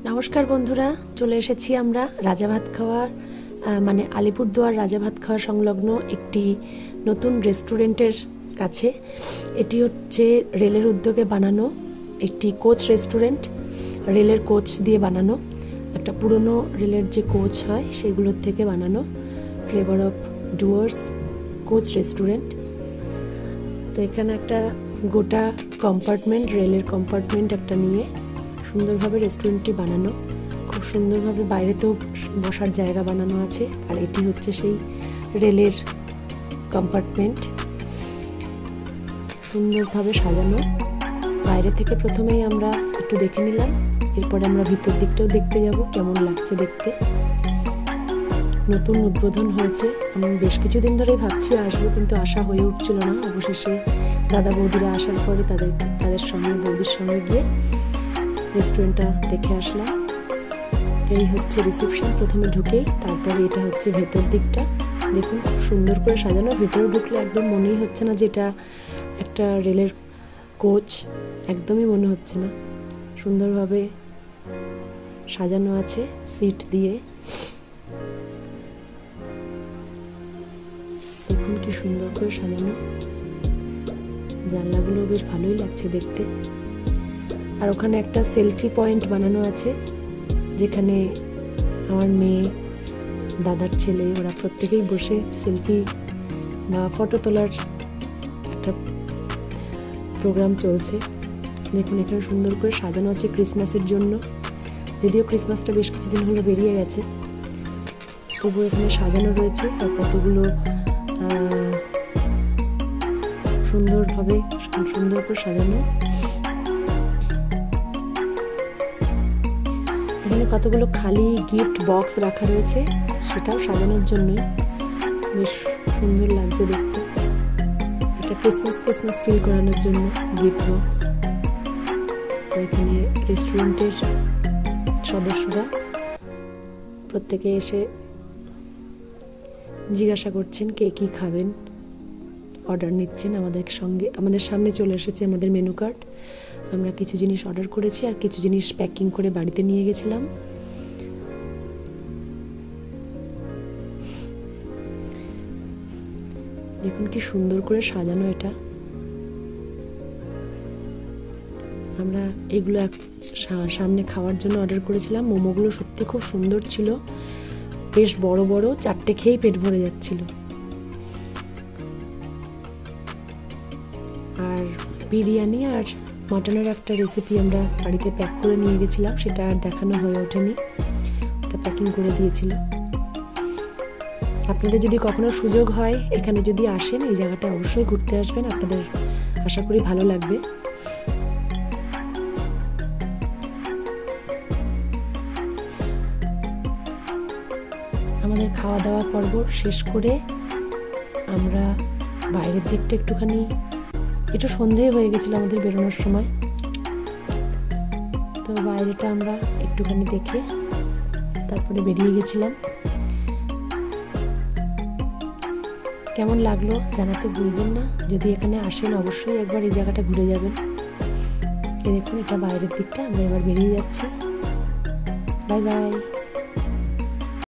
নমস্কার বন্ধুরা, চলে এসেছি আমরা রাজা ভাত খাওয়ার মানে আলিপুরদুয়ার রাজা ভাত খাওয়া সংলগ্ন একটি নতুন রেস্টুরেন্টের কাছে। এটি হচ্ছে রেলের উদ্যোগে বানানো একটি কোচ রেস্টুরেন্ট। রেলের কোচ দিয়ে বানানো, একটা পুরনো রেলের যে কোচ হয় সেগুলোর থেকে বানানো flavour of Dooars coach restaurant. তো এখানে একটা গোটা কম্পার্টমেন্ট, রেলের কম্পার্টমেন্ট একটা নিয়ে সুন্দরভাবে রেস্টুরেন্টটি বানানো, খুব সুন্দরভাবে বাইরেতেও বসার জায়গা বানানো আছে। আর এটি হচ্ছে সেই রেলের কম্পার্টমেন্ট, সুন্দরভাবে সাজানো। বাইরে থেকে প্রথমেই আমরা একটু দেখে নিলাম, এরপরে আমরা ভিতর দিকটাও দেখতে যাব কেমন লাগছে দেখতে। নতুন উদ্বোধন হয়েছে, আমি বেশ কিছুদিন ধরেই ভাবছি আসবো, কিন্তু আসা হয়ে উঠছিল না। অবশেষে দাদা বৌদিরা আসার পরে তাদের সঙ্গে বৌদির সঙ্গে গিয়ে রেস্টুরেন্টটা দেখে আসলাম। এই হচ্ছে রিসেপশন প্রথমে ঢুকেই, তারপরে এটা হচ্ছে ভেতর দিকটা। দেখুন খুব সুন্দর করে সাজানো। ভেতরে ঢুকলে একদম মনেই হচ্ছে না যে এটা একটা রেলের কোচ, একদমই মনে হচ্ছে না। সুন্দরভাবে সাজানো আছে সিট দিয়ে। দেখুন কি সুন্দর করে সাজানো, জানলাগুলো বেশ ভালোই লাগছে দেখতে। আর ওখানে একটা সেলফি পয়েন্ট বানানো আছে, যেখানে আমার মেয়ে, দাদার ছেলে, ওরা প্রত্যেকেই বসে সেলফি বা ফটো তোলার একটা প্রোগ্রাম চলছে। দেখুন এখানে সুন্দর করে সাজানো আছে ক্রিসমাসের জন্য। যদিও ক্রিসমাসটা বেশ কিছুদিন হলো বেরিয়ে গেছে, তবু এখানে সাজানো রয়েছে। আর কতগুলো সুন্দর করে সাজানো। এখানে কতগুলো খালি গিফট বক্স রাখা রয়েছে, সেটাও সাজানোর জন্যই। বেশ সুন্দর লাগছে দেখতে, একটা ক্রিসমাস ফিল করানোর জন্য গিফট বক্স। এখানে রেস্টুরেন্টের সদস্যরা প্রত্যেকে এসে জিজ্ঞাসা করছেন কে কি খাবেন, অর্ডার নিচ্ছেন। আমাদের সামনে চলে এসেছে আমাদের মেনু কার্ড। আমরা কিছু জিনিস অর্ডার করেছি আর কিছু জিনিস প্যাকিং করে বাড়িতে নিয়ে গেছিলাম। দেখুন কি সুন্দর করে সাজানো এটা। আমরা এগুলো সামনে খাওয়ার জন্য অর্ডার করেছিলাম। মোমোগুলো সত্যি খুব সুন্দর ছিল, বেশ বড় বড়, 4টে খেয়েই পেট ভরে যাচ্ছিল। আর বিরিয়ানি আর মাটনের একটা রেসিপি আমরা বাড়িতে প্যাক করে নিয়ে গেছিলাম, সেটা আর দেখানো হয়ে ওঠেনি, ওটা প্যাকিং করে দিয়েছিল। আপনাদের যদি কখনো সুযোগ হয় এখানে যদি আসেন, এই জায়গাটা অবশ্যই ঘুরতে আসবেন, আপনাদের আশা করি ভালো লাগবে। আমাদের খাওয়া দাওয়া পর্ব শেষ করে আমরা বাইরের দিকটা একটু সন্ধে হয়ে গেছিল আমাদের বেরোনোর সময়। তো বাইরেটা আমরা একটুখানি দেখে তারপরে বেরিয়ে গেছিলাম। কেমন লাগলো জানাতে ভুলবেন না। যদি এখানে আসেন অবশ্যই একবার এই জায়গাটা ঘুরে যাবেন। দেখুন এটা বাইরের দিকটা, আমরা এবার বেরিয়ে যাচ্ছি। Bye bye.